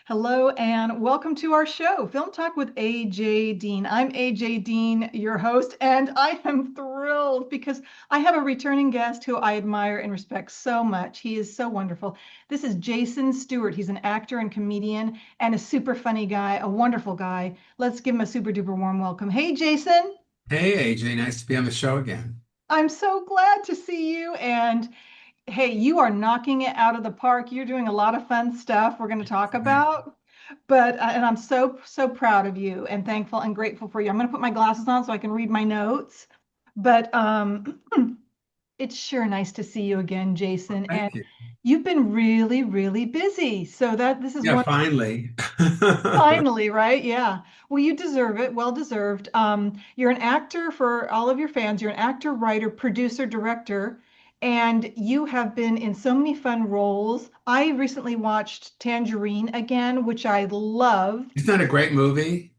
Hello and welcome to our show, Film Talk with AJ Dean. I'm AJ Dean, your host, and I am thrilled because I have a returning guest who I admire and respect so much. He is so wonderful. This is Jason Stuart. He's an actor and comedian and a super funny guy, a wonderful guy. Let's give him a super duper warm welcome. Hey, Jason. Hey AJ, nice to be on the show again. I'm so glad to see you. And hey, you are knocking it out of the park. You're doing a lot of fun stuff we're going to talk Thanks. about. But and I'm so proud of you and thankful and grateful for you. I'm going to put my glasses on so I can read my notes. But it's sure nice to see you again, Jason. And Thank you. you've been really busy. So that this is Yeah, one finally. finally, right? Yeah. Well, you deserve it. Well deserved. You're an actor for all of your fans. You're an actor, writer, producer, director, and you have been in so many fun roles. I recently watched Tangerine again, which I loved. Isn't that a great movie?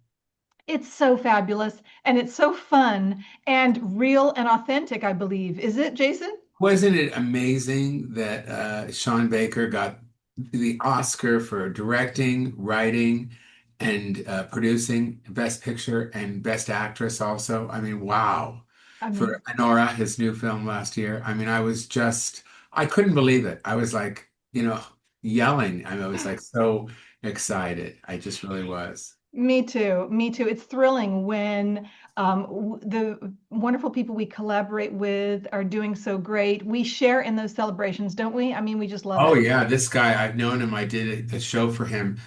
It's so fabulous and it's so fun and real and authentic, I believe. Is it, Jason? Wasn't it amazing that Sean Baker got the Oscar for directing, writing, and producing Best Picture and Best Actress also? I mean, wow. I For mean, Anora, his new film last year. I mean, I couldn't believe it. I was like, yelling. I was like so excited. I just really was. me too. Me too. It's thrilling when the wonderful people we collaborate with are doing so great. We share in those celebrations, don't we? I mean, we just love Oh it. yeah, this guy, I've known him. I did a show for him.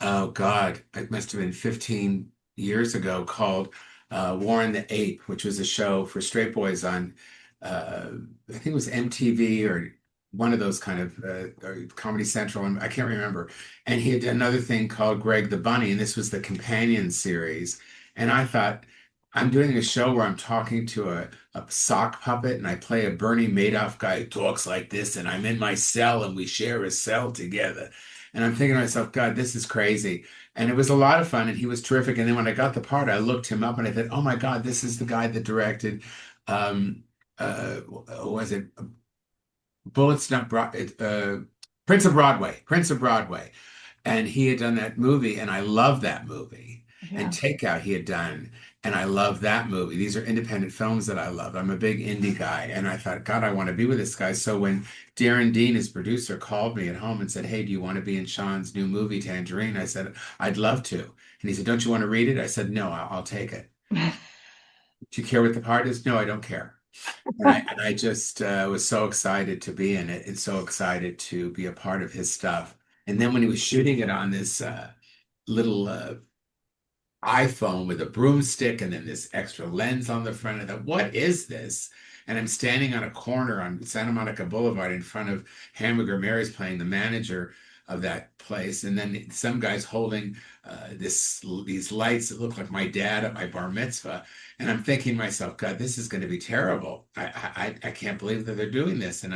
Oh God, it must have been 15 years ago called Warren the Ape, which was a show for straight boys on I think it was MTV or one of those kind of or Comedy Central, and I can't remember. And he had done another thing called Greg the Bunny, and this was the companion series. And I thought, I'm doing a show where I'm talking to a sock puppet and I play a Bernie Madoff guy who talks like this, and I'm in my cell and we share a cell together. And I'm thinking to myself, God, this is crazy. And it was a lot of fun and he was terrific. And then when I got the part, I looked him up and I thought, oh my God, this is the guy that directed was it Bullets Not Broad Prince of Broadway. And he had done that movie, and I love that movie. And Yeah. Takeout he had done, and I love that movie. These are independent films that I love. I'm a big indie guy, and I thought, God, I want to be with this guy. So when Darren Dean, his producer, called me at home and said, Hey, do you want to be in Sean's new movie, Tangerine? I said, I'd love to. And he said, Don't you want to read it? I said, No, I'll take it. Do you care what the part is? No, I don't care. And I just was so excited to be in it and so excited to be a part of his stuff. And then when he was shooting it on this little iPhone with a broomstick and then this extra lens on the front, I thought, what is this? And I'm standing on a corner on Santa Monica Boulevard in front of Hamburger Mary's playing the manager of that place. And then some guy's holding these lights that look like my dad at my bar mitzvah. And I'm thinking to myself, God, this is going to be terrible. I can't believe that they're doing this. And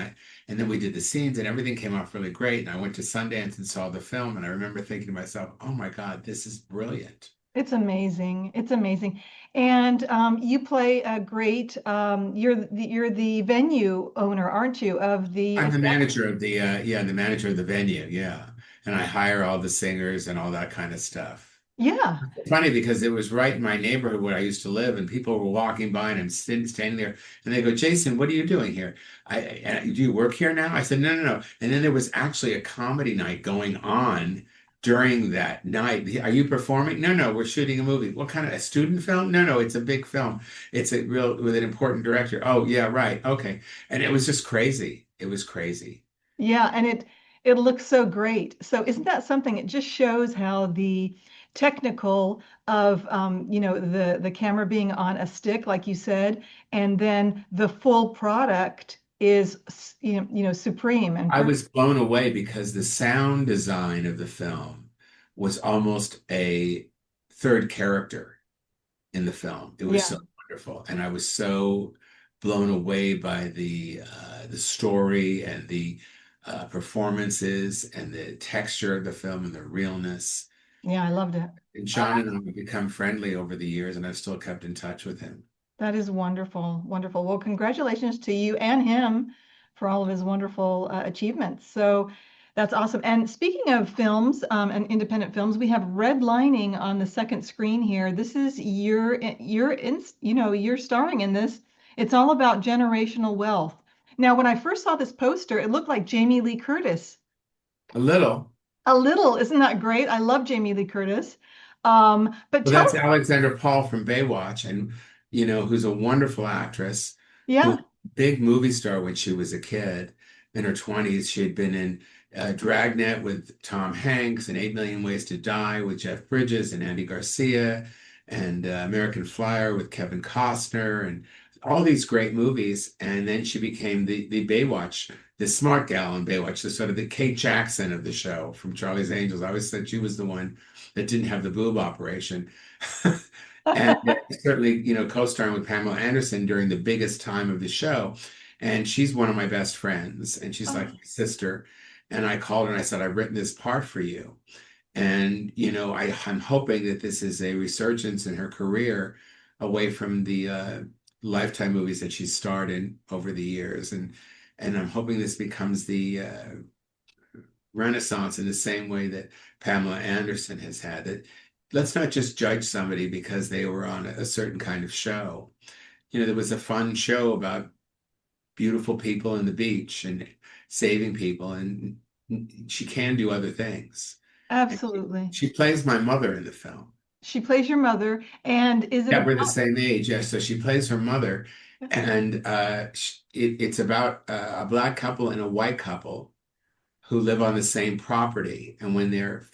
then we did the scenes and everything came off really great. And I went to Sundance and saw the film. And I remember thinking to myself, oh my God, this is brilliant. It's amazing. It's amazing. And you play a great, you're the venue owner, aren't you, of the I'm the establishment? manager of the manager of the venue, yeah. And I hire all the singers and all that kind of stuff. Yeah. Funny because it was right in my neighborhood where I used to live, and people were walking by, and I'm standing there, and they go, "Jason, what are you doing here? Do you work here now?" I said, "No, no, no." And then there was actually a comedy night going on during that night. Are you performing? No, no, we're shooting a movie. What kind of a student film? No, no, it's a big film. It's a real with an important director. Oh, yeah, right. Okay. And it was just crazy. It was crazy. Yeah, and it looks so great. So isn't that something? It just shows how the technical of the camera being on a stick, like you said, and then the full product is supreme and I perfect. was blown away because the sound design of the film was almost a third character in the film. It was Yeah. so wonderful, and I was so blown away by the story and the performances and the texture of the film and the realness. Yeah, I loved it. And Sean and I have become friendly over the years, and I've still kept in touch with him. That is wonderful. Wonderful. Well, congratulations to you and him for all of his wonderful achievements. So, That's awesome. And speaking of films and independent films, we have Redlining on the second screen here. This is you're starring in this. It's all about generational wealth. Now, when I first saw this poster, it looked like Jamie Lee Curtis. A little. A little, isn't that great? I love Jamie Lee Curtis. But Well, tell that's us, Alexander Paul from Baywatch, and who's a wonderful actress who was yeah. a big movie star when she was a kid in her 20s. She had been in Dragnet with Tom Hanks and 8 Million Ways to Die with Jeff Bridges and Andy Garcia and American Flyer with Kevin Costner and all these great movies. And then she became the Baywatch, the smart gal in Baywatch, the sort of the Kate Jackson of the show from Charlie's Angels. I always said she was the one that didn't have the boob operation. And certainly, co-starring with Pamela Anderson during the biggest time of the show. And she's one of my best friends, and she's like Oh, my sister. And I called her and I said, I've written this part for you. And, I'm hoping that this is a resurgence in her career away from the Lifetime movies that she's starred in over the years. And I'm hoping this becomes the renaissance in the same way that Pamela Anderson has had. That let's not just judge somebody because they were on a certain kind of show. There was a fun show about beautiful people in the beach and saving people, and she can do other things. And absolutely. she plays my mother in the film. She plays your mother, and is it Yeah, we're the about? same age. Yes, so she plays her mother, and it's about a black couple and a white couple who live on the same property. And when their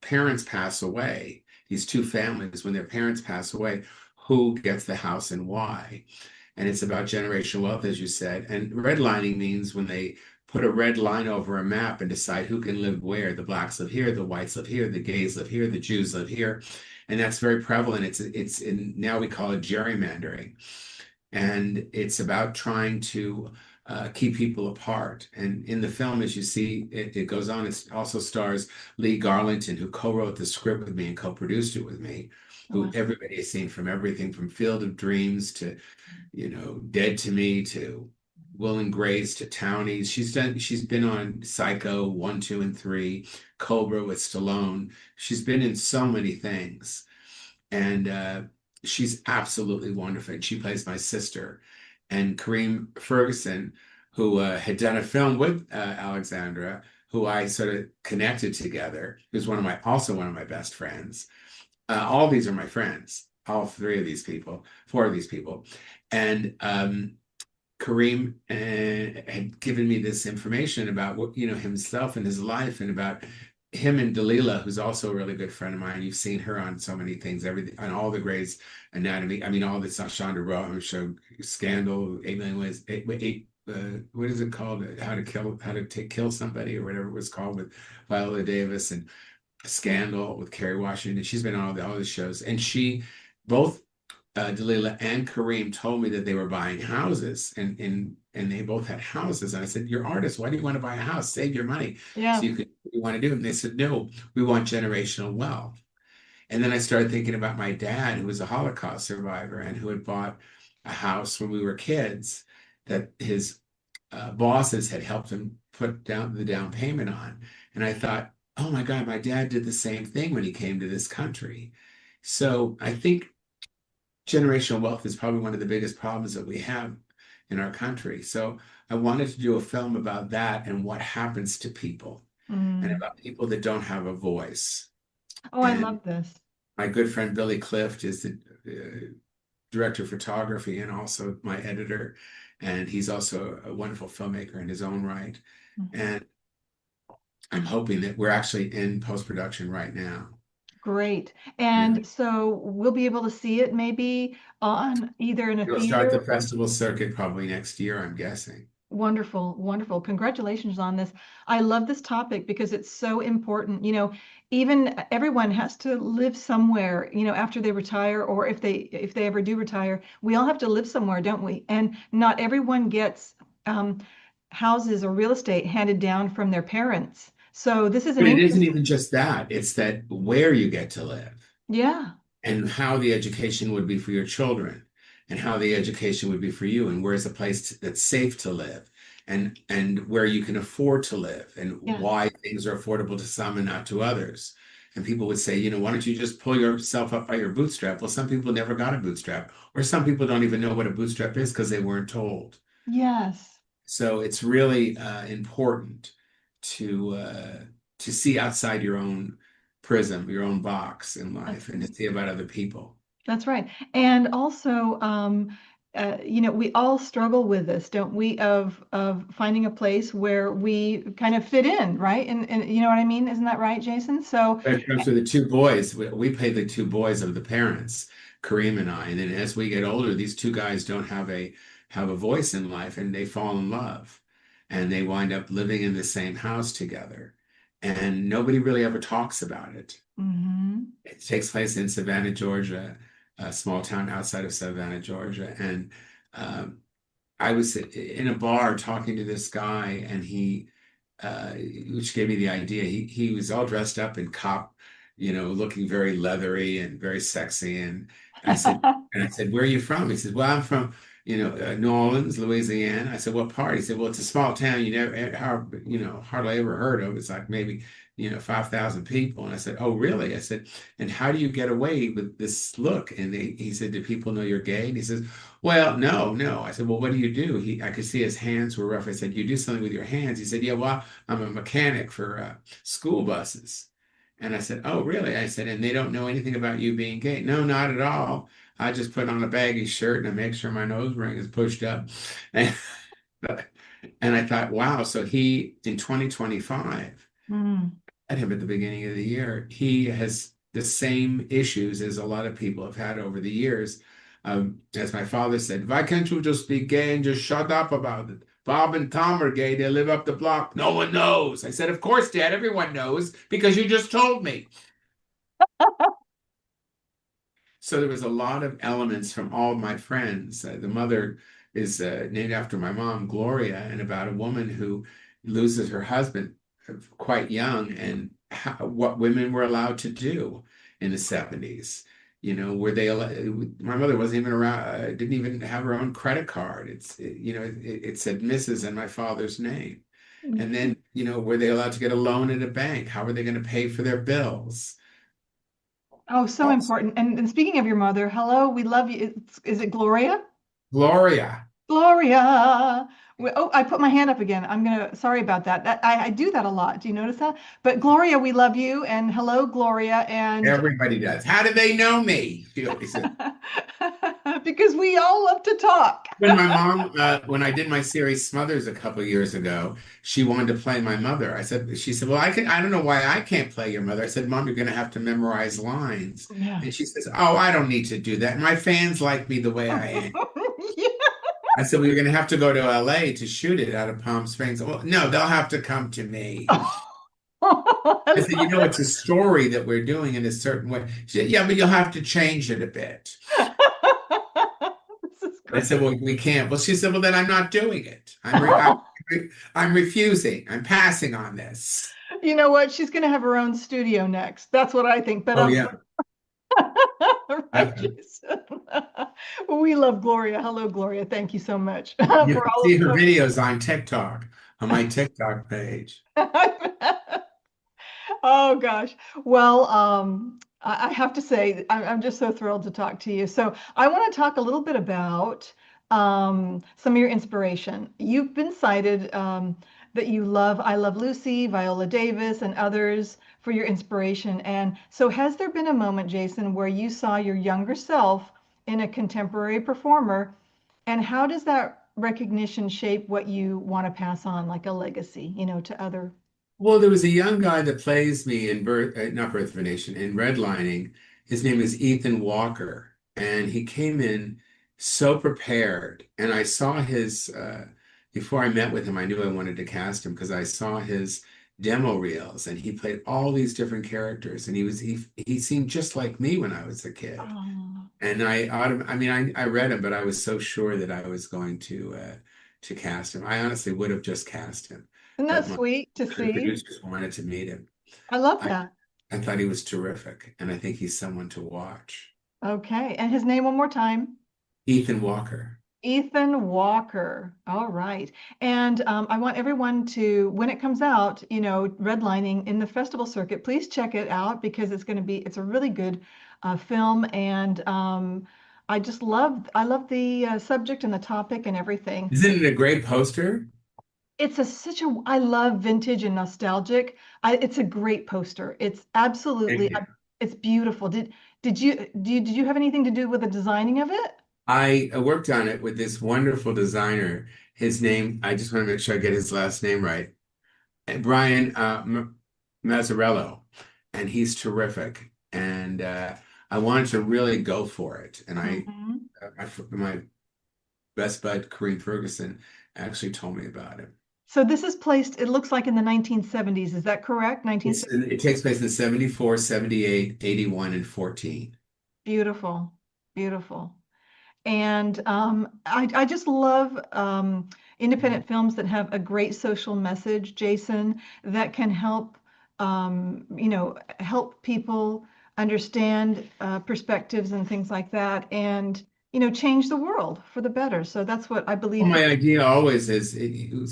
parents pass away, these two families, when their parents pass away, who gets the house and why? And it's about generational wealth, as you said. And redlining means when they put a red line over a map and decide who can live where. The blacks live here, the whites live here, the gays live here, the Jews live here. And that's very prevalent. It's in now we call it gerrymandering. And it's about trying to keep people apart. And in the film, as you see, it goes on. It also stars Lee Garlington, who co-wrote the script with me and co-produced it with me, who Wow. everybody has seen from everything from Field of Dreams to, Dead to Me to Will and Grace to Townies. She's been on Psycho 1, 2, and 3, Cobra with Stallone. She's been in so many things. And she's absolutely wonderful. And she plays my sister. And Kareem Ferguson, who had done a film with Alexandra, who I sort of connected together, who's also one of my best friends. All these are my friends, all three of these people, four of these people. And Kareem had given me this information about what, himself and his life and about him and Dalila, who's also a really good friend of mine. You've seen her on so many things, everything on all the Grey's Anatomy. I mean, all this Shonda Rhimes show, Scandal, 8 Million Ways, what is it called? Kill somebody or whatever it was called with Viola Davis, and Scandal with Kerry Washington. She's been on all the shows, and both Dalila and Kareem told me that they were buying houses, and they both had houses. And I said, "You're artists. Why do you want to buy a house? Save your money so Yeah. you could what you want to do." And they said, "No, we want generational wealth." And then I started thinking about my dad, who was a Holocaust survivor and who had bought a house when we were kids that his bosses had helped him put down the down payment on. And I thought, oh my God, my dad did the same thing when he came to this country. So I think generational wealth is probably one of the biggest problems that we have in our country. So I wanted to do a film about that and what happens to people and Mm. about people that don't have a voice. Oh, I And love this. my good friend Billy Clift is the director of photography and also my editor. And he's also a wonderful filmmaker in his own right. And I'm hoping that we're actually in post-production right now. Great. Yeah. And so we'll be able to see it maybe on either in a It'll start the theater. festival circuit probably next year, I'm guessing. Wonderful, wonderful. Congratulations on this. I love this topic because it's so important. Even everyone has to live somewhere, after they retire or if they ever do retire, we all have to live somewhere, don't we? And not everyone gets um, houses or real estate handed down from their parents. So this is an But it isn't interest. even just that, it's that where you get to live Yeah. and how the education would be for your children and how the education would be for you and where's a place that's safe to live and where you can afford to live and Yeah. why things are affordable to some and not to others. And people would say, why don't you just pull yourself up by your bootstrap? Well, some people never got a bootstrap, or some people don't even know what a bootstrap is because they weren't told. Yes. So it's really important to see outside your own prism, your own box in That's life, and to right. see about other people. That's right. And also, we all struggle with this, don't we? Of finding a place where we kind of fit in, right? And you know what I mean? Isn't that right, Jason? So, It comes with the two boys. We play the two boys of the parents, Kareem and I. And then as we get older, these two guys don't have a voice in life, and they fall in love, and they wind up living in the same house together, and nobody really ever talks about it. mhm. It takes place in Savannah, Georgia, a small town outside of Savannah, Georgia, and um, I was in a bar talking to this guy, and uh, which gave me the idea. He was all dressed up in cop, looking very leathery and very sexy. And I said, where are you from? He said, well, I'm from, New Orleans, Louisiana. I said, what part? He said, well, it's a small town you never, hardly ever heard of. It's like maybe, 5,000 people. And I said, oh, really? I said, and how do you get away with this look? And he said, do people know you're gay? And he says, well, no, no. I said, well, what do you do? I could see his hands were rough. I said, you do something with your hands. He said, yeah, well, I'm a mechanic for school buses. And I said, oh, really? I said, and they don't know anything about you being gay? No, not at all. I just put on a baggy shirt and I make sure my nose ring is pushed up. And, and I thought, wow. So in 2025, Mm. at him at the beginning of the year, he has the same issues as a lot of people have had over the years. As my father said, why can't you just be gay and just shut up about it? Bob and Tom are gay. They live up the block. No one knows. I said, of course, Dad, everyone knows because you just told me. So there was a lot of elements from all my friends. The mother is named after my mom, Gloria, and about a woman who loses her husband quite young and what women were allowed to do in the 70s. Were they my mother wasn't even around, didn't even have her own credit card. It said Mrs. and my father's name. And then, were they allowed to get a loan at a bank? How were they going to pay for their bills? Oh, so important. And speaking of your mother, hello, we love you. Is it Gloria? Gloria. Gloria. Oh, I put my hand up again. Sorry about that. I do that a lot. Do you notice that? But Gloria, we love you. And hello, Gloria. And Everybody does. How do they know me? She always said. because we all love to talk. When my mom, when I did my series Smothers a couple of years ago, she wanted to play my mother. She said, well, I don't know why I can't play your mother. I said, Mom, you're going to have to memorize lines. Yeah. And she says, oh, I don't need to do that. My fans like me the way I am. I said, we were going to have to go to LA to shoot it out of Palm Springs. Well, no, they'll have to come to me. I said, it's a story that we're doing in a certain way. She said, yeah, but you'll have to change it a bit. This is I great. said, well, we can't. Well, she said, well, then I'm not doing it. I'm refusing. I'm passing on this. You know what? She's going to have her own studio next. That's what I think. But Oh, yeah. right, Definitely. Jason. We love Gloria. Hello, Gloria. Thank you so much You for can all see of her the. videos on TikTok, on my TikTok page. Oh gosh. Well, I have to say, I'm just so thrilled to talk to you. So I want to talk a little bit about some of your inspiration. You've been cited that you love I Love Lucy, Viola Davis, and others for your inspiration. And so has there been a moment, Jason, where you saw your younger self in a contemporary performer, and how does that recognition shape what you want to pass on, like a legacy, to other? Well, there was a young guy that plays me in not Birth of a Nation, in Redlining. His name is Ethan Walker, and he came in so prepared. And I saw before I met with him, I knew I wanted to cast him because I saw his demo reels, and he played all these different characters, and he seemed just like me when I was a kid. Oh. And I mean, I read him, but I was so sure that I was going to cast him. I honestly would have just cast him, Isn't that but my sweet to the see? producers wanted to meet him. I love I that. I thought he was terrific, and I think he's someone to watch. Okay. And his name one more time. Ethan Walker. Ethan Walker. All right. And I want everyone to, when it comes out, Redlining in the festival circuit, please check it out because it's a really good film. And I love the subject and the topic and everything. Isn't it a great poster? I love vintage and nostalgic. It's a great poster. It's absolutely, Thank you. it's beautiful. Did you have anything to do with the designing of it? I worked on it with this wonderful designer. His name, I just want to make sure I get his last name right. Brian Mazzarello, and he's terrific. And I wanted to really go for it. And Mhm. my best bud, Kareem Ferguson, actually told me about it. So this is placed, it looks like in the 1970s. Is that correct? It takes place in 74, 78, 81, and 14. Beautiful, beautiful. And I just love independent films that have a great social message, Jason, that can help people understand perspectives and things like that, and change the world for the better. So that's what I Well, believe. my idea always is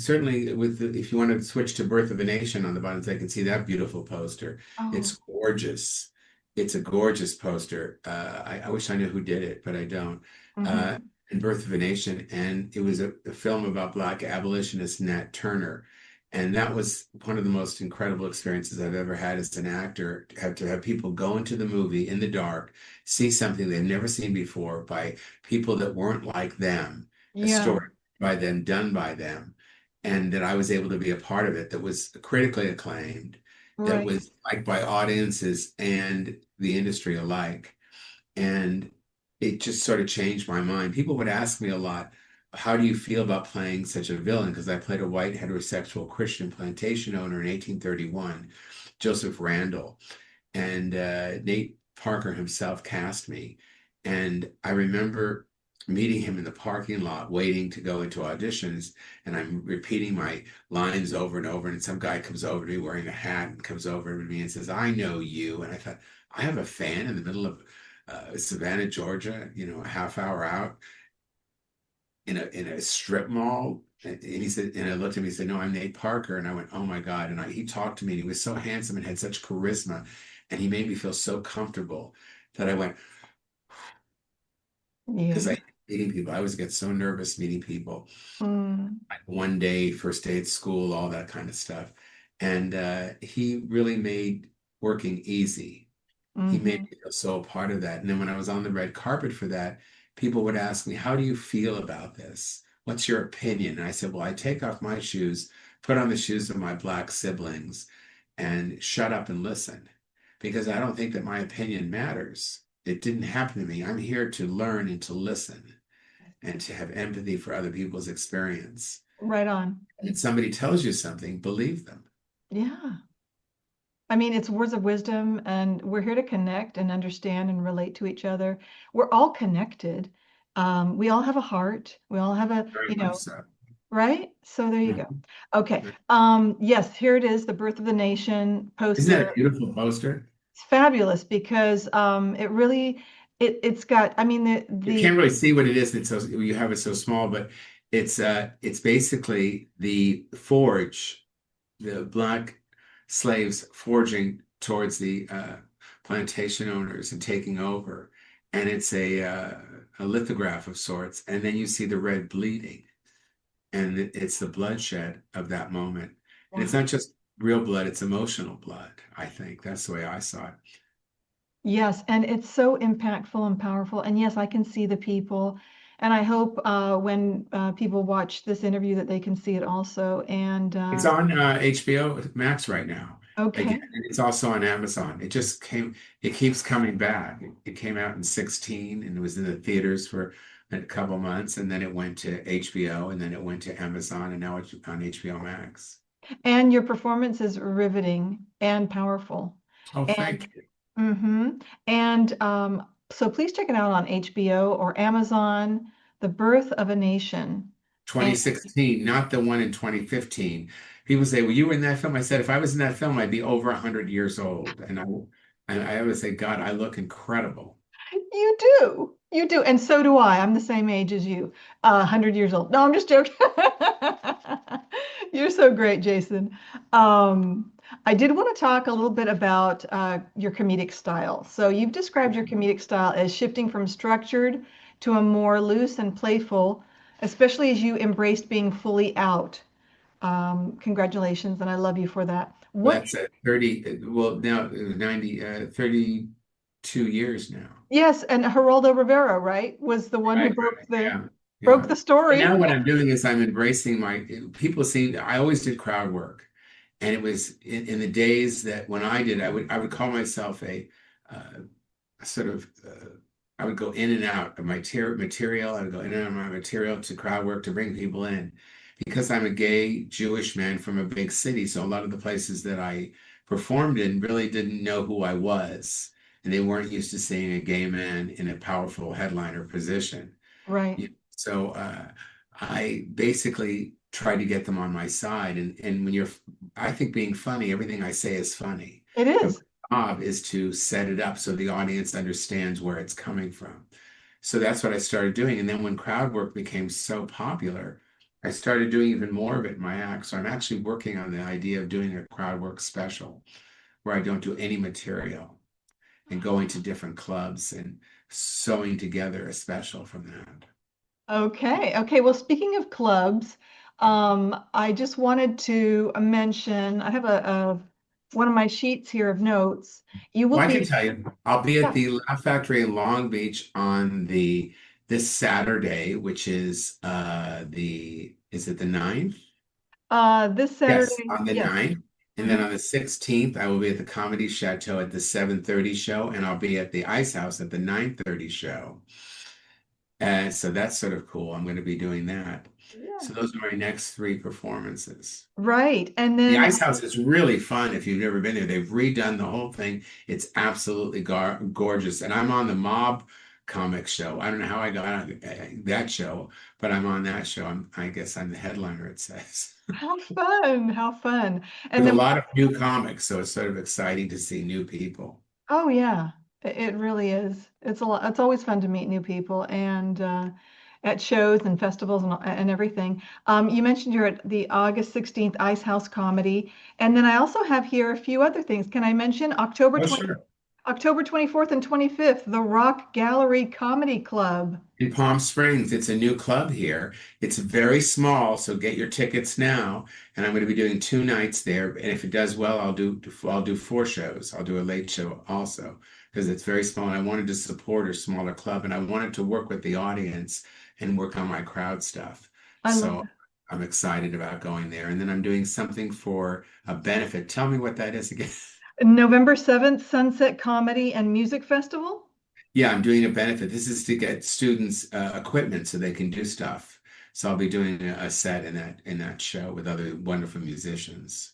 certainly if you want to switch to Birth of a Nation on the bottom, I can see that beautiful poster. Oh, It's gorgeous. It's a gorgeous poster. I wish I knew who did it, but I don't. Uh, hmm. in Birth of a Nation, and it was a film about Black abolitionist Nat Turner, and that was one of the most incredible experiences I've ever had as an actor. To have people go into the movie in the dark, see something they've never seen before by people that weren't like them, a Yeah, story by them, done by them, and that I was able to be a part of it, that was critically acclaimed, that right, was liked by audiences and the industry alike. And it just sort of changed my mind. People would ask me a lot, how do you feel about playing such a villain? Because I played a white heterosexual Christian plantation owner in 1831, Joseph Randall. And Nate Parker himself cast me. And I remember meeting him in the parking lot, waiting to go into auditions. And I'm repeating my lines over and over. And some guy comes over to me wearing a hat and comes over to me and says, I know you. And I thought, I have a fan in the middle of Savannah, Georgia, a half hour out in a strip mall. And he said, and I looked at him, he said, no, I'm Nate Parker. And I went, oh my God. And he talked to me and he was so handsome and had such charisma. And he made me feel so comfortable that I went, because yeah. I meeting people, I always get so nervous meeting people. Mm, Like one day, first day at school, all that kind of stuff. And he really made working easy. He made hmm. me feel so a part of that. And then when I was on the red carpet for that, people would ask me, how do you feel about this? What's your opinion? And I said, well, I take off my shoes, put on the shoes of my black siblings, and shut up and listen because I don't think that my opinion matters. It didn't happen to me. I'm here to learn and to listen and to have empathy for other people's experience. Right on. And if somebody tells you something, believe them. Yeah. I mean, it's words of wisdom, and we're here to connect and understand and relate to each other. We're all connected. We all have a heart. We all have Very much so. right? So there you go. Mhm. Okay. Yes, here it is, the Birth of the Nation Isn't that a poster. beautiful poster? It's fabulous because it's got, I mean, You can't really see what it is. It's so you have it so small, but it's basically the forge, the black slaves forging towards the plantation owners and taking over, and it's a lithograph of sorts, and then you see the red bleeding, and it's the bloodshed of that moment, and it's wow. not just real blood; it's emotional blood. I think that's the way I saw it. Yes, and it's so impactful and powerful. And yes, I can see the people. And I hope when people watch this interview that they can see it also. And It's on HBO Max right now. Again, okay. and it's also on Amazon. It keeps coming back. It came out in 16 and it was in the theaters for a couple months, and then it went to HBO, and then it went to Amazon, and now it's on HBO Max. And your performance is riveting and powerful. Oh, And thank you. and so please check it out on HBO or Amazon, The Birth of a Nation. And 2016, not the one in 2015. People say, "Well, you were in that film." I said, "If I was in that film, I'd be over 100 years old." And I always say, "God, I look incredible." You do. You do. And so do I. I'm the same age as you, 100 years old. No, I'm just joking. You're so great, Jason. I did want to talk a little bit about your comedic style. So you've described your comedic style as shifting from structured to a more loose and playful, especially as you embraced being fully out. Congratulations, and I love you for that. Well, What? that's at 30, well, now 90, 32 years now. Yes, and Geraldo Rivera, right, was the one who Right, broke right. the Yeah, broke yeah. the But story. now what I'm doing is I'm embracing my people see I always did crowd work. And it was in the days that when I did, I would call myself a sort of I would go in and out of my material. I would go in and out of my material to crowd work to bring people in. Because I'm a gay Jewish man from a big city, so a lot of the places that I performed in really didn't know who I was, and they weren't used to seeing a gay man in a powerful headliner position. Right. Yeah. So I basically try to get them on my side. And when I think being funny, everything I say is funny. It But is. my job is to set it up so the audience understands where it's coming from. So that's what I started doing. And then when crowd work became so popular, I started doing even more of it in my act. So I'm actually working on the idea of doing a crowd work special where I don't do any material and going to different clubs and sewing together a special from that. Okay. Okay. Well, speaking of clubs, I just wanted to mention I have a one of my sheets here of notes. You will Well, I can be, tell you, I'll be at yeah, the Laugh Factory in Long Beach on the this Saturday, which is the is it the 9th? this Yes, Saturday. on the Yes. 9th. And then Mhm. on the 16th, I will be at the Comedy Chateau at the 7:30 show, and I'll be at the Ice House at the 9:30 show. And so that's sort of cool. I'm going to be doing that. Yeah. So those are my next three performances. Right. And The then Ice House is really fun if you've never been there. They've redone the whole thing. It's absolutely gorgeous. And I'm on the Mob comic show. I don't know how I got on that show, but I'm on that show. I guess I'm the headliner, it says, how fun, how fun. And with a then lot of new comics. So it's sort of exciting to see new people. oh yeah, it really is. It's a lot. It's always fun to meet new people and at shows and festivals and everything. You mentioned you're at the August 16th Ice House Comedy, and then I also have here a few other things. Can I mention Oh, sure. October 24th and 25th, the Rock Gallery Comedy Club? In Palm Springs, it's a new club here. It's very small, so get your tickets now. And I'm going to be doing 2 nights there. And if it does well, I'll do 4 shows. I'll do a late show also because it's very small. And I wanted to support a smaller club, and I wanted to work with the audience and work on my crowd stuff. I love So that. I'm excited about going there. And then I'm doing something for a benefit. Tell me what that is again. November 7th, Sunset Comedy and Music Festival. Yeah, I'm doing a benefit. This is to get students equipment so they can do stuff. So I'll be doing a set in that show with other wonderful musicians.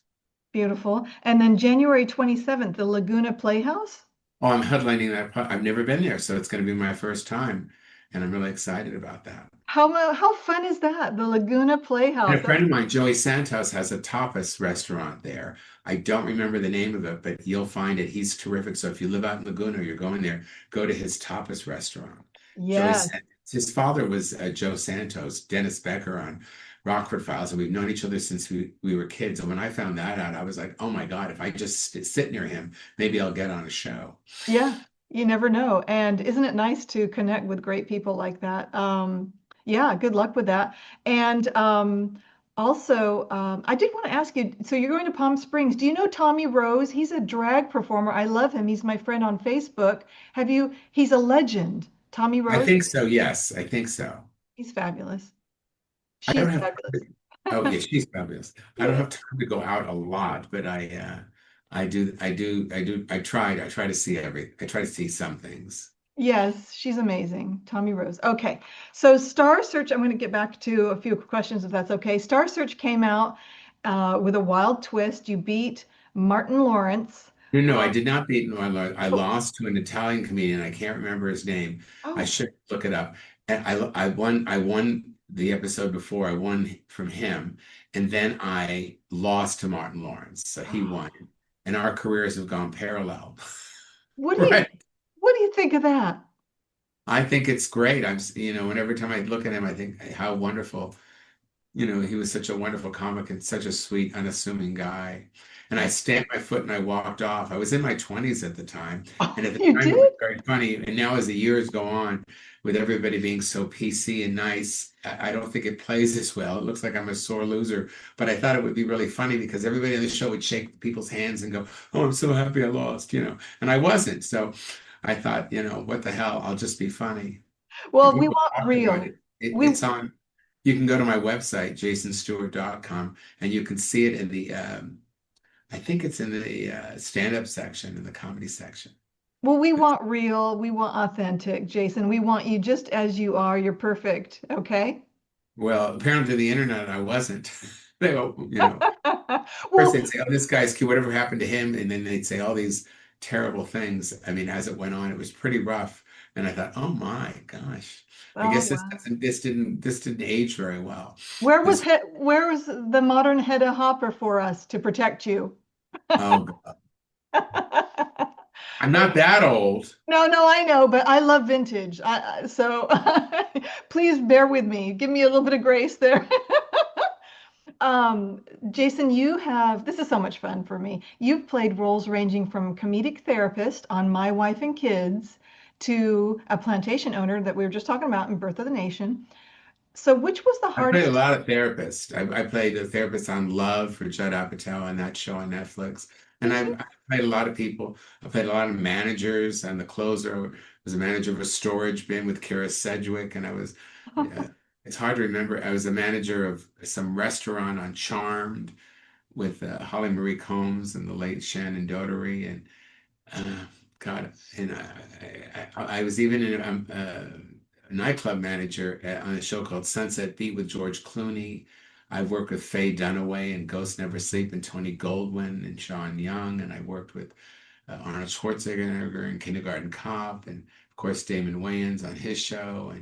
Beautiful. And then January 27th, the Laguna Playhouse. Oh, I'm headlining that. I've never been there, so it's going to be my first time, and I'm really excited about that. How fun is that? The Laguna And Playhouse. a friend That's of mine, Joey Santos, has a tapas restaurant there. I don't remember the name of it, but you'll find it. He's terrific. So if you live out in Laguna, you're going there, go to his tapas restaurant. Joey, yes. his father was Joe Santos, Dennis Becker on Rockford Files, and we've known each other since we were kids. And when I found that out, I was like, oh my God, if I just sit near him, maybe I'll get on a show. Yeah, you never know. And isn't it nice to connect with great people like that? Yeah, good luck with that. And also, I did want to ask you, so you're going to Palm Springs. Do you know Tommy Rose? He's a drag performer. I love him. He's my friend on Facebook. He's a legend. Tommy I Rose, think so. Yes, I think so. he's fabulous. I don't She's have fabulous. Oh yeah, she's fabulous. I don't Yes. have time to go out a lot, but I try to see I try to see some things. Yes, she's amazing. Tommy Rose. Okay. So Star Search, I'm going to get back to a few questions if that's okay. Star Search came out with a wild twist. You beat Martin Lawrence. No, no, I Um, did not beat no, I oh, lost to an Italian comedian. I can't remember his name. I oh, should look it up. And I won the episode before. I won from him, and then I lost to Martin Lawrence. So he won. And our careers have gone parallel. what do you Right. what do you think of that? I think it's great. And every time I look at him, I think how wonderful. He was such a wonderful comic and such a sweet, unassuming guy. And I Yeah. stamped my foot and I walked off. I was in my 20s at the time. Oh, And at the you time, it was did? very funny. And now, as the years go on, with everybody being so PC and nice, I don't think it plays as well. It looks like I'm a sore loser. But I thought it would be really funny because everybody on the show would shake people's hands and go, "Oh, I'm so happy I lost." And I wasn't. So I thought, what the hell? I'll just be funny. And Well, we people want talk about real. it. We It's on. You can go to my website, jasonstewart.com, and you can see it in I think it's in the stand-up section, in the comedy section. well, we want real. We want authentic, Jason. We want you just as you are. You're perfect. Okay. Well, apparently the internet, I wasn't. They, first Well, they'd say, "Oh, this guy's cute. Whatever happened to him?" And then they'd say all these terrible things. I mean, as it went on, it was pretty rough. And I thought, "Oh my gosh, I oh guess wow. this didn't age very well." Where This, where was the modern Hedda Hopper for us to protect you? oh, God. I'm not that old. No, no, I know, but I love vintage. So please bear with me. Give me a little bit of grace there. Jason, this is so much fun for me. You've played roles ranging from comedic therapist on My Wife and Kids to a plantation owner that we were just talking about in Birth of the Nation. So which was the I played a hardest? lot of therapists. I played a therapist on Love for Judd Apatow on that show on Netflix. And Did you? I played a lot of people. I played a lot of managers and the closer. I was a manager of a storage bin with Kira Sedgwick. And it's hard to remember. I was a manager of some restaurant on Charmed with Holly Marie Combs and the late Shannon Doherty. And uh, God, and I was even in a nightclub manager on a show called Sunset Beat with George Clooney. I've worked with Faye Dunaway and Ghosts Never Sleep and Tony Goldwyn and Sean Young, and I worked with Arnold Schwarzenegger and Kindergarten Cop, and of course Damon Wayans on his show.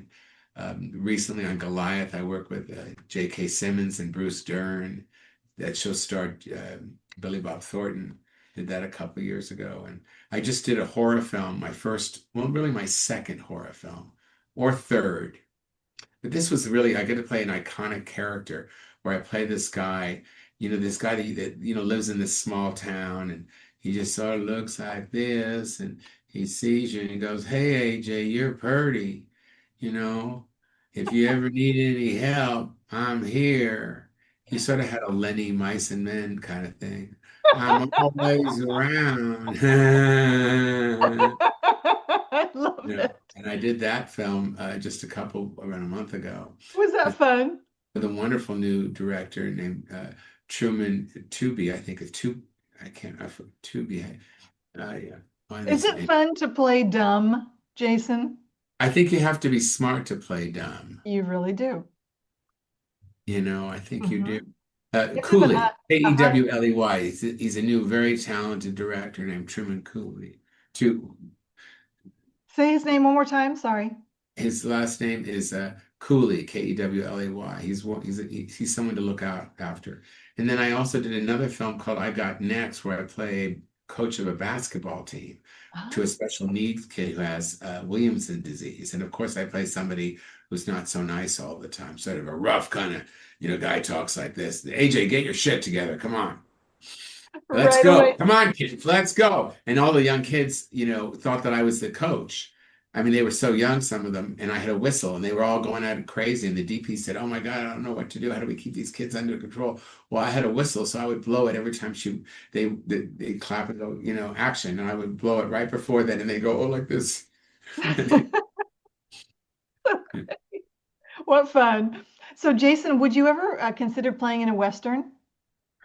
And recently on Goliath, I worked with J.K. Simmons and Bruce Dern. That show starred Billy Bob Thornton. Did that a couple of years ago, and I just did a horror film, my first, well, really my second horror film, or third. But this was really, I get to play an iconic character where I play this guy that lives in this small town and he just sort of looks like this and he sees you and he goes, "Hey, AJ, you're pretty. You know, if you ever need any help, I'm here." He sort of had a Lenny Mice and Men kind of thing. I'm always around. I love it. And I did that film just around a month ago Was that with, fun? with a wonderful new director named Truman Tooby. I think it's two. I can't. I forget Tooby. Yeah, find Is his it name. fun to play dumb, Jason? I think you have to be smart to play dumb. You really do. I think you do. Hmm. You have to have Cooley, a high. Kewley. He's a new, very talented director named Truman Cooley. To Say his name one more time. Sorry. His last name is Cooley, Kewley. He's someone to look out after. And then I also did another film called I Got Next, where I play a coach of a basketball team to a Ah. special needs kid who has Williamson disease. And of course, I play somebody who's not so nice all the time, sort of a rough kind of, guy talks like this. AJ, get your shit together. Come on. Let's Right go. away. Come on, kids. Let's go. And all the young kids, thought that I was the coach. I mean, they were so young, some of them, and I had a whistle and they were all going at it crazy. And the DP said, "Oh my God, I don't know what to do. How do we keep these kids under control?" Well, I had a whistle, so I would blow it every time they clap and go, action. And I would blow it right before that and they go, "Oh," like this. What fun. So, Jason, would you ever consider playing in a Western?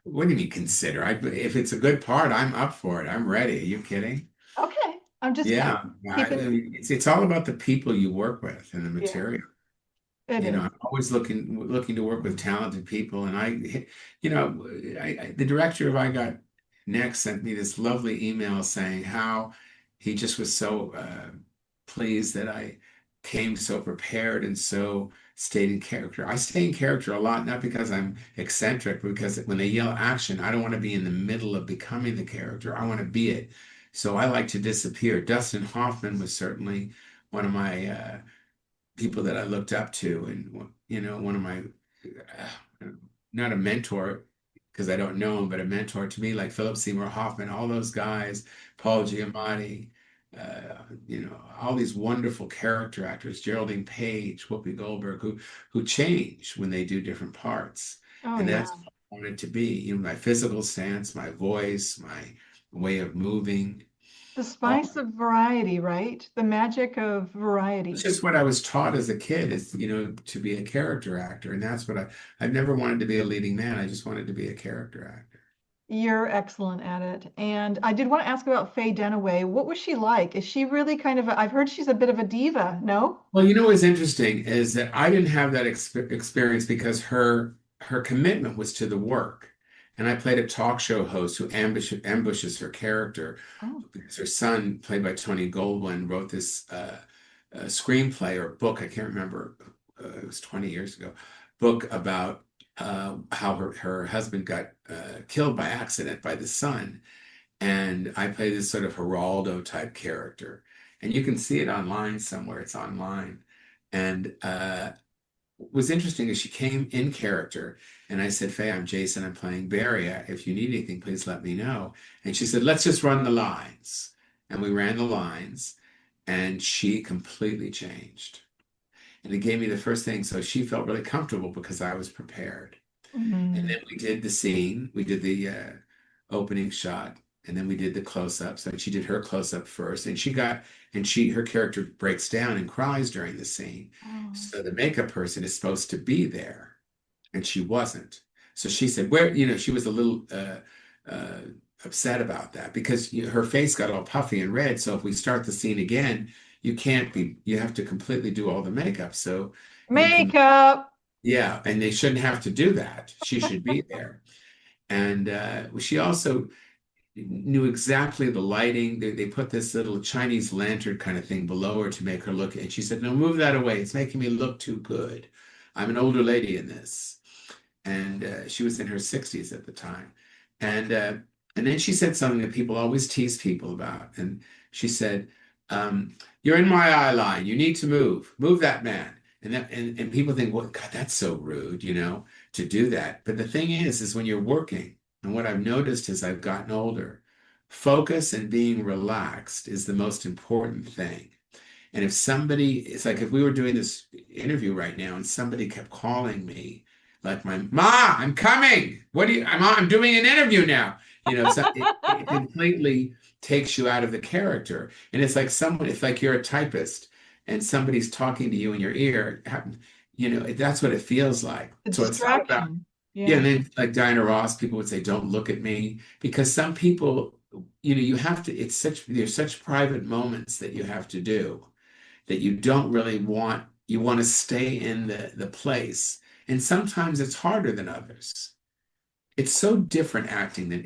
What do you mean consider? If it's a good part, I'm up for it. I'm ready. Are you kidding? Okay. I'm Yeah. I keeping, mean, it's all about the people you work with and the yeah, material. it is. I'm always looking to work with talented people. And the director of I Got Next sent me this lovely email saying how he just was so pleased that I came so prepared and so stayed in character. I stay in character a lot, not because I'm eccentric, but because when they yell action, I don't want to be in the middle of becoming the character. I want to be it. So I like to disappear. Dustin Hoffman was certainly one of my people that I looked up to, and one of my not a mentor because I don't know him, but a mentor to me, like Philip Seymour Hoffman, all those guys, Paul Giamatti, all these wonderful character actors, Geraldine Page, Whoopi Goldberg, who change when they do different parts, Oh and that's yeah. what I wanted to be. My physical stance, my voice, my way of moving. The spice of variety, right? The magic of It's variety. just what I was taught as a kid is, to be a character actor. And that's what I've never wanted to be a leading man. I just wanted to be a character actor. You're excellent at it. And I did want to ask about Faye Dunaway. What was she like? Is she really kind of I've heard she's a bit of a diva, no? Well, what's interesting is that I didn't have that experience because her commitment was to the work. And I played a talk show host who ambushes her character Oh. because her son, played by Tony Goldwyn, wrote this screenplay or book. I can't remember. It was 20 years ago. Book about how her husband got killed by accident by the son. And I play this sort of Geraldo type character. And you can see it online somewhere. It's online. And what was interesting is she came in character. And I said, Faye, I'm Jason. I'm playing Barry. If you need anything, please let me know. And she said, let's just run the lines. And we ran the lines. And she completely changed. And it gave me the first thing. So she felt really comfortable because I was prepared. And Mhm. then we did the scene. We did the opening shot, and then we did the close-ups. And she did her close-up first, and her character breaks down and cries during the scene. Oh. So the makeup person is supposed to be there, and she wasn't. So she said, "Where?" She was a little uh, upset about that because her face got all puffy and red. So if we start the scene again, you can't be. You have to completely do all the makeup. So you can Makeup. yeah, and they shouldn't have to do that. She should be there. And she also knew exactly the lighting. They put this little Chinese lantern kind of thing below her to make her look. And she said, "No, move that away. It's making me look too good. I'm an older lady in this." And she was in her 60s at the time. And uh, and then she said something that people always tease people about. And she said, "You're in my eye line. You need to move. Move that man." And people think, "Well, God, that's so rude, to do that." But the thing is when you're working, and what I've noticed as I've gotten older, focus and being relaxed is the most important thing. And it's like if we were doing this interview right now and somebody kept calling me, like my Ma, I'm coming. What do you? I'm doing an interview now. So it completely takes you out of the character. And it's like you're a typist and somebody's talking to you in your ear. That's what it feels like. The So it's not about distraction. yeah. And Yeah. then like Diana Ross, people would say, "Don't look at me," because some people, you have to. There's such private moments that you have to do that you don't really want. You want to stay in the place, and sometimes it's harder than others. It's so different acting than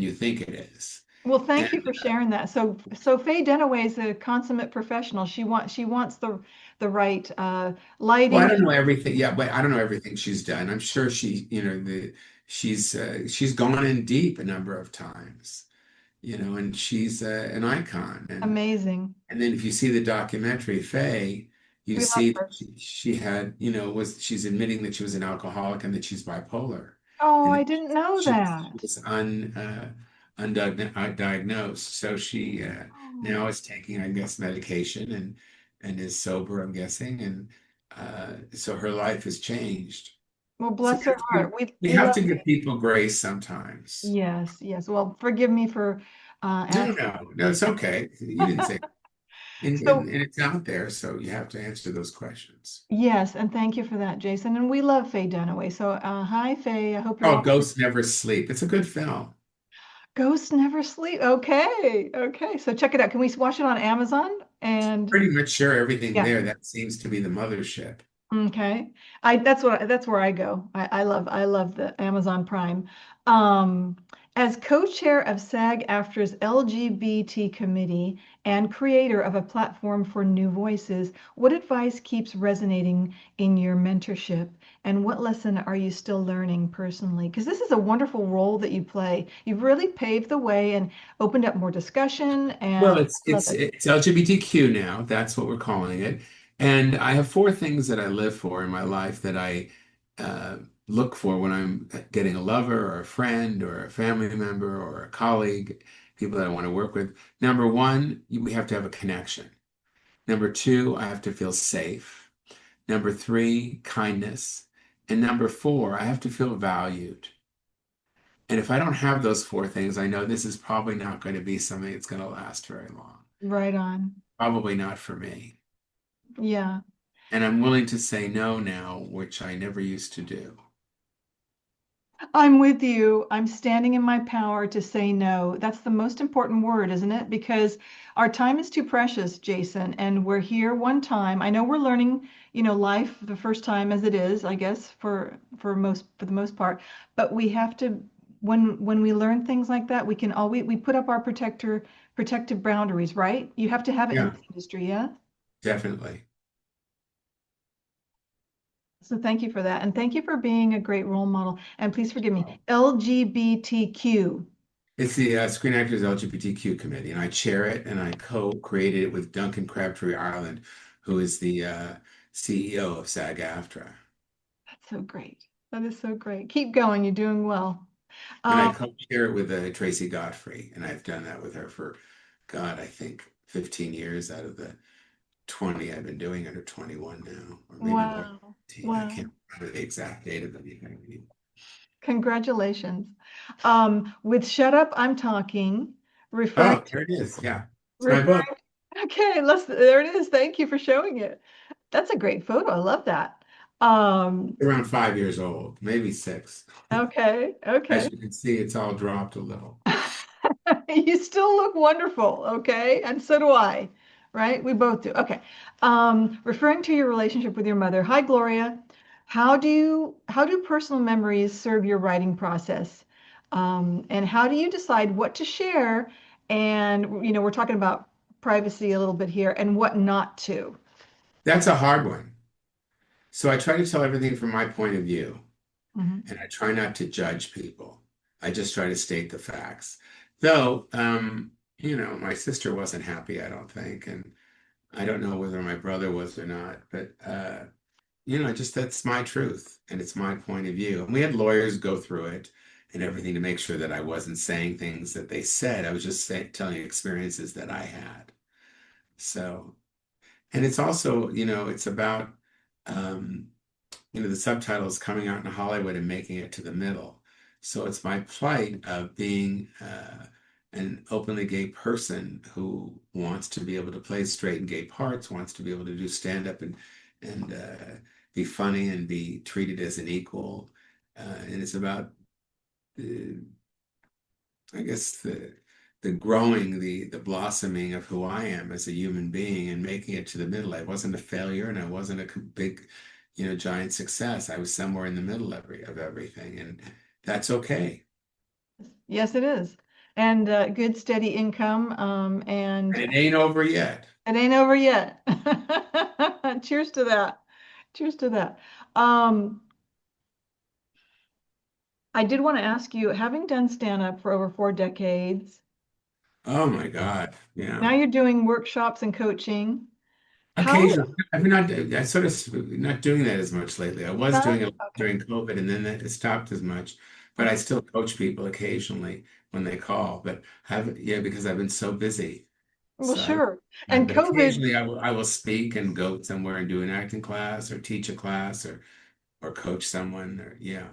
you think it is. Well, thank you And for sharing that. So Faye Dunaway is a consummate professional. She wants the right well, I lighting. don't know everything. Yeah, but I don't know everything she's done. I'm sure she's gone in deep a number of times. And she's an icon. Amazing. And then if you see the documentary Faye, you We love see that her. she had, she's admitting that she was an alcoholic and that she's bipolar, Oh, and I that didn't know she that. was undiagnosed. So she Oh. now is taking, I guess, medication and is sober, I'm guessing, and so her life has changed. Well, So bless her heart. We we we have love to give Faye. people grace sometimes. Yes, yes. Well, forgive me for No, asking. no, no, it's okay. You didn't say. And, So and, and it's out there, so you have to answer those questions. yes, and thank you for that, Jason. And we love Faye Dunaway. So hi, Faye. I hope you're Oh, all Ghosts Never Sleep. It's a good film. Ghosts never sleep. Okay, okay. So check it out. Can we watch it on Amazon? And Pretty much sure everything yeah. there. That seems to be the mothership. Okay. That's where I go. I love the Amazon Prime. Um, As co-chair of SAG-AFTRA's LGBT committee and creator of a platform for new voices, what advice keeps resonating in your mentorship? And what lesson are you still learning personally? Because this is a wonderful role that you play. You've really paved the way and opened up more discussion, Well, and it's I love it's it. it's LGBTQ now. That's what we're calling it. And I have four things that I live for in my life that I uh, look for when I'm getting a lover or a friend or a family member or a colleague, people that I want to work with. Number one, we have to have a connection. Number two, I have to feel safe. Number three, kindness. And number four, I have to feel valued. And if I don't have those four things, I know this is probably not going to be something that's going to last very long. Right on. Probably not for me. Yeah. And I'm willing to say no now, which I never used to do. I'm with you. I'm standing in my power to say no. That's the most important word, isn't it? Because our time is too precious, Jason, and we're here one time. I know we're learning, life the first time as it is, I guess, for the most part. But we have to when we learn things like that, we can always we put up our protective boundaries, right? You have to have it in Yeah, this industry, yeah? definitely. So thank you for that. And thank you for being a great role model. And please forgive me, LGBTQ. It's the Screen Actors LGBTQ Committee, and I chair it, and I co-created it with Duncan Crabtree Ireland, who is the CEO of SAG-AFTRA. That's so great. That is so great. Keep going. You're doing well. And I Um, co-chair it with Tracy Godfrey, and I've done that with her for, God, I think 15 years out of the 20 I've been doing it, or 21 now, or maybe more. wow. 15. I Wow. can't remember the exact date of it. Congratulations. With Shut Up, I'm Talking, referring Oh, there it is. Yeah, it's my book. referring. Okay, there it is. Thank you for showing it. That's a great photo. I love that. Um, Around 5 years old, maybe six. okay, As okay. you can see, it's all dropped a little. You still look wonderful, okay? And so do I, right? We both do. Okay. Referring to your relationship with your mother. Hi, Gloria. How do personal memories serve your writing process? And how do you decide what to share? And we're talking about privacy a little bit here and what not to. That's a hard one. So I try to tell everything from my point of view, Mhm. and I try not to judge people. I just try to state the facts. Though, my sister wasn't happy, I don't think, and I don't know whether my brother was or not, but just that's my truth and it's my point of view. And we had lawyers go through it and everything to make sure that I wasn't saying things that they said. I was just telling experiences that I had. So, and it's also, it's about, um, the subtitles coming out in Hollywood and making it to the middle. So it's my plight of being an openly gay person who wants to be able to play straight and gay parts, wants to be able to do stand up and be funny and be treated as an equal. And it's about, uh, I guess, the growing, the blossoming of who I am as a human being and making it to the middle. I wasn't a failure and I wasn't a big, giant success. I was somewhere in the middle of everything, and that's okay. Yes, it is. And good steady income. And And it ain't over yet. it ain't over yet. Cheers to that. Cheers to that. Um, I did want to ask you, having done stand up for over 4 decades, Oh my God. now Yeah. you're doing workshops and coaching. How Occasionally, I've been not, I sort of not doing that as much lately. I was not doing it okay. during COVID and then that stopped as much, but I Uh-huh. still coach people occasionally when they call, but yeah, because I've been so busy. Well, So I, sure. yeah, And but COVID, occasionally I will speak and go somewhere and do an acting class or teach a class or coach someone or yeah,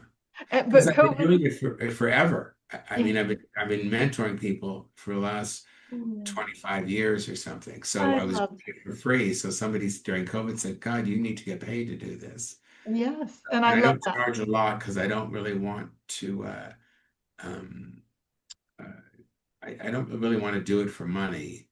because but I've been COVID, doing it for forever. I yeah, mean, I've been mentoring people for the last yeah, 25 years or something. So I I was love, doing it for free. So somebody during COVID said, God, you need to get paid to do this. yes, and I And I love don't that. charge a lot because I don't really want to, um, uh, I don't really want to do it for money,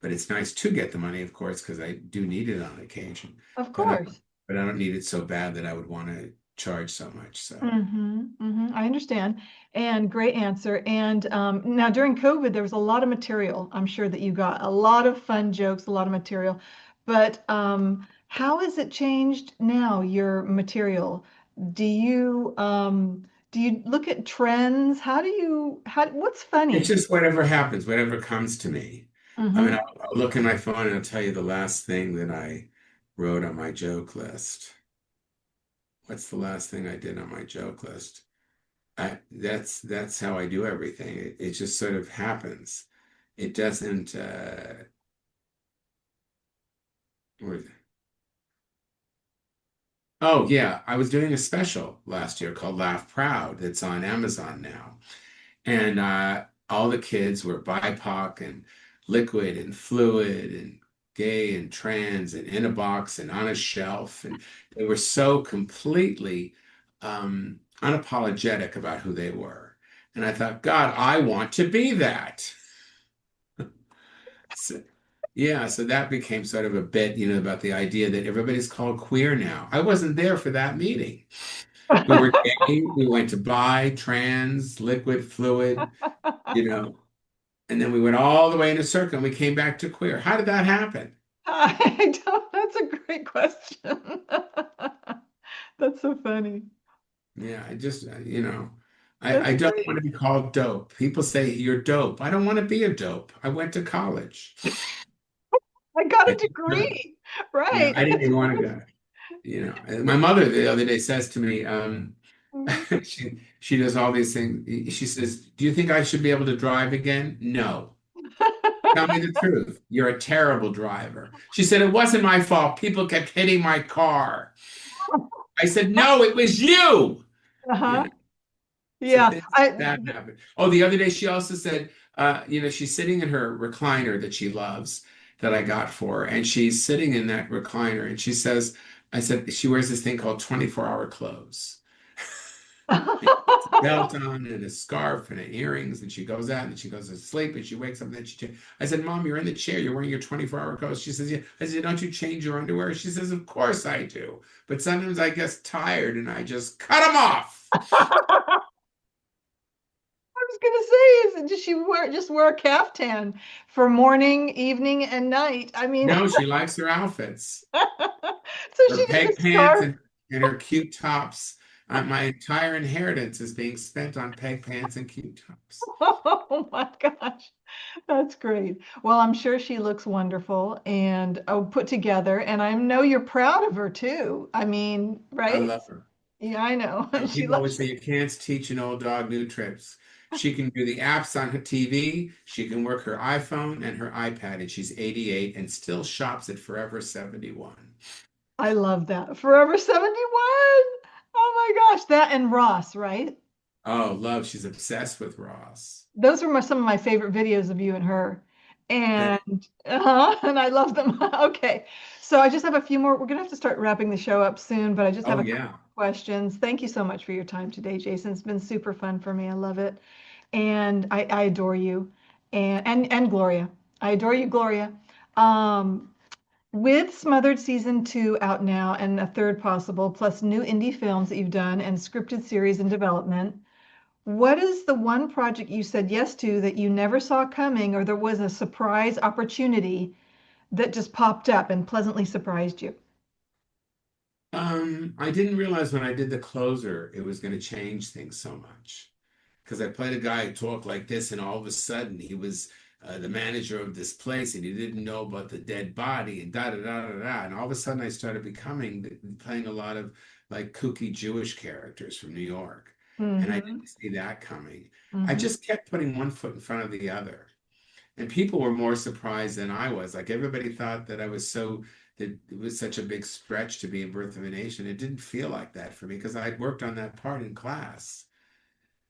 but it's nice to get the money, of course, because I do need it on occasion. Of But course. but I don't need it so bad that I would want to charge so much. So I understand. And great answer. And now during COVID, there was a lot of material. I'm sure that you got a lot of fun jokes, a lot of material. But how has it changed now, your material? Do you look at trends? What's it's funny? just whatever happens, whatever comes to me. I mean, Hmm. I'll look in my phone and I'll tell you the last thing that I wrote on my joke list. What's the last thing I did on my joke list? That's how I do everything. It just sort of happens. It doesn't. Where is it? Oh yeah, I was doing a special last year called Laugh Proud. It's on Amazon now. And all the kids were BIPOC and liquid and fluid and gay and trans and in a box and on a shelf. And they were so completely unapologetic about who they were. And I thought, God, I want to be that. So, yeah, so that became sort of a bit, about the idea that everybody's called queer now. I wasn't there for that meeting. We were gay, we went to bi, trans, liquid, fluid, you know. And then we went all the way in a circle and we came back to queer. How did that happen? I don't, that's a great question. That's so funny. Yeah, I just, I That's don't want great. to be called dope. People say you're dope. I don't want to be a dope. I went to college. I got I a didn't know. degree. Right. I didn't even want to go. And my mother the other day says to me, she does all these things. She says, "Do you think I should be able to drive again?" No. Tell me the truth. You're a terrible driver. She said, "It wasn't my fault. People kept hitting my car." I said, "No, it was you." You Uh-huh. know, so Yeah. things like that happen. Oh, the other day she also said, she's sitting in her recliner that she loves that I got for her, and she's sitting in that recliner, and she says, I said, she wears this thing called 24-hour clothes. And she puts a belt on and a scarf and earrings, and she goes out and she goes to sleep and she wakes up and then I said, Mom, you're in the chair, you're wearing your 24-hour clothes. She says, yeah. I said, don't you change your underwear? She says, of course I do. But sometimes I get tired and I just cut them off. I was gonna say, is it just wear a caftan for morning, evening, and night? I mean, No, she likes her outfits. so Her she just a peg pants scarf. and her cute tops. My entire inheritance is being spent on peg pants and cute tops. Oh my gosh, that's great. Well, I'm sure she looks wonderful and put together, and I know you're proud of her too. I mean, I right? love her. Yeah, I know. She People always loves. say you can't teach an old dog new tricks. She can do the apps on her TV. She can work her iPhone and her iPad, and she's 88 and still shops at Forever 71. I love that. Forever 71. Oh my gosh, that and Ross, right? Oh, love. She's obsessed with Ross. Those are some of my favorite videos of you and her. Thank- And I love them. Okay. So I just have a few more. We're gonna have to start wrapping the show up soon, but I just have Oh, a couple yeah. more questions. Thank you so much for your time today, Jason. It's been super fun for me. I love it. And I adore you. And Gloria. I adore you, Gloria. Um, with Smothered season 2 out now and a third possible, plus new indie films that you've done and scripted series in development, what is the one project you said yes to that you never saw coming, or there was a surprise opportunity that just popped up and pleasantly surprised you? I didn't realize when I did the closer it was going to change things so much. Because I played a guy who talked like this, and all of a sudden he was the manager of this place, and he didn't know about the dead body, and da da da da da. And all of a sudden, I started playing a lot of like kooky Jewish characters from New York, and I Mm-hmm. didn't see that coming. I Mm-hmm. just kept putting one foot in front of the other, and people were more surprised than I was. Like everybody thought that it was such a big stretch to be in Birth of a Nation. It didn't feel like that for me because I'd worked on that part in class.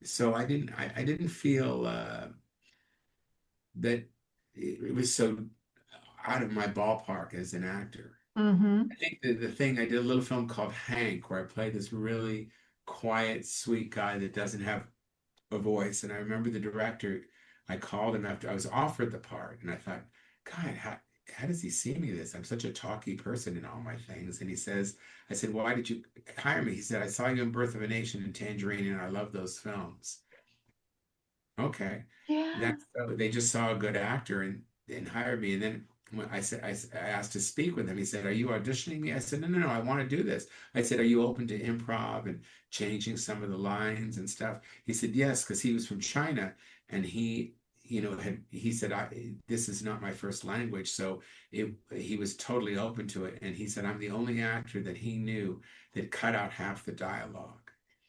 So I didn't feel that it was so out of my ballpark as an actor. Mm-hmm. I think the thing I did a little film called Hank where I played this really quiet, sweet guy that doesn't have a voice. And I remember the director, I called him after I was offered the part, and I thought, God, how does he see me this? I'm such a talky person in all my things. And he says, I said, why did you hire me? He said, I saw you in Birth of a Nation and Tangerine, and I love those films. Okay. Yeah. That's so they just saw a good actor and hired me. And then when I asked to speak with him, he said, "Are you auditioning me?" I said, "No, I want to do this." I said, "Are you open to improv and changing some of the lines and stuff?" He said, "Yes," because he was from China and he said, "This is not my first language," so he was totally open to it. And he said, "I'm the only actor that he knew that cut out half the dialogue."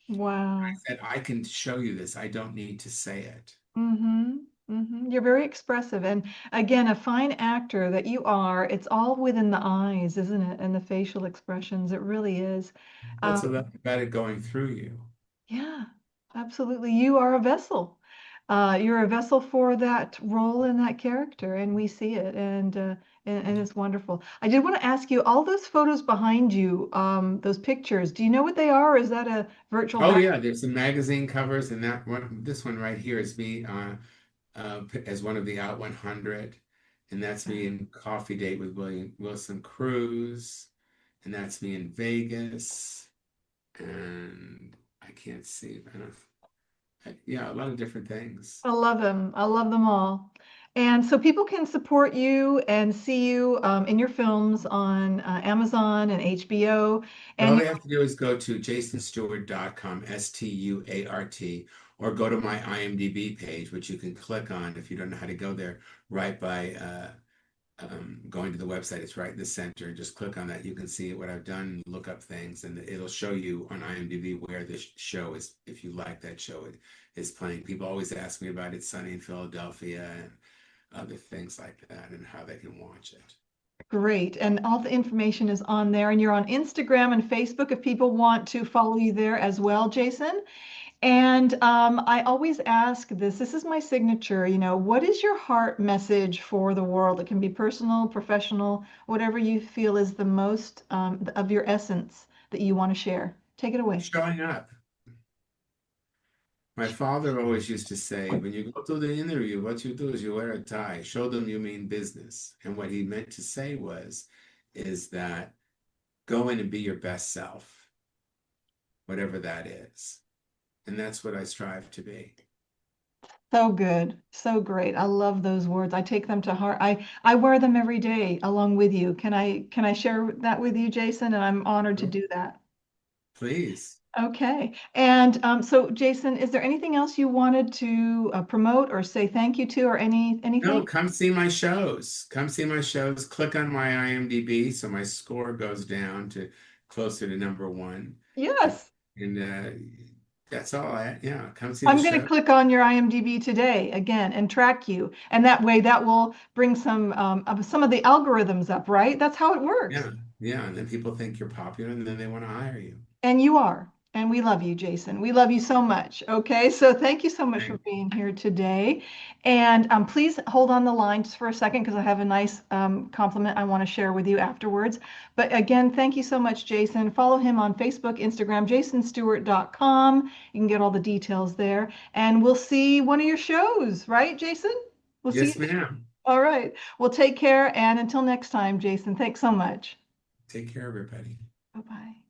Wow. Said, I can show you this. I don't need to say it. Mm-hmm. Mm-hmm. You're very expressive. And again, a fine actor that you are, it's all within the eyes, isn't it? And the facial expressions. It really is. What's Um, about it going through you? yeah, absolutely. You are a vessel. You're a vessel for that role and that character, and we see it, and it's wonderful. I did want to ask you, all those photos behind you, those pictures, do you know what they are, or is that a virtual Oh back? yeah, there's some magazine covers, and that one, this one right here is me as one of the Out 100, and that's me in Coffee Date with Wilson Cruz, and that's me in Vegas, and I can't see. Yeah, a lot of different things. I love them. I love them all. And so people can support you and see you in your films on Amazon and HBO. All And you, they have to do is go to jasonstewart.com, Stuart, or go to my IMDb page, which you can click on if you don't know how to go there, right by going to the website. It's right in the center. Just click on that. You can see what I've done, look up things, and it'll show you on IMDb where this show is, if you like that show, it is playing. People always ask me about It's Sunny in Philadelphia and other things like that and how they can watch it. great. And all the information is on there. And you're on Instagram and Facebook if people want to follow you there as well, Jason. And I always ask this, this is my signature, what is your heart message for the world? It can be personal, professional, whatever you feel is the most of your essence that you want to share. Take it away. Showing up. My father always used to say, when you go to the interview, what you do is you wear a tie, show them you mean business. And what he meant to say is that go in and be your best self, whatever that is. And that's what I strive to be. So good. So great. I love those words. I take them to heart. I wear them every day along with you. Can I share that with you, Jason? And I'm honored to Well, do that. please. Okay. And so, Jason, is there anything else you wanted to promote or say thank you to or anything? No, come see my shows. Come see my shows. Click on my IMDb so my score goes down to closer to number one. And, Yes. and that's all yeah, come see the I'm going to show. click on your IMDb today again and track you. And that way that will bring some of the algorithms up, right? That's how it works. Yeah, yeah. And then people think you're popular and then they want to hire you. And you are. And we love you, Jason. We love you so much. Okay. So thank you so much for Thank being here today. And please hold on the line just for a second because I have a nice compliment I want to share with you afterwards. But again, thank you so much, Jason. Follow him on Facebook, Instagram, jasonstewart.com. You can get all the details there. And we'll see one of your shows, right, Jason? We'll see you. Yes, ma'am. All right. Well, take care. And until next time, Jason, thanks so much. Take care, everybody. Bye bye.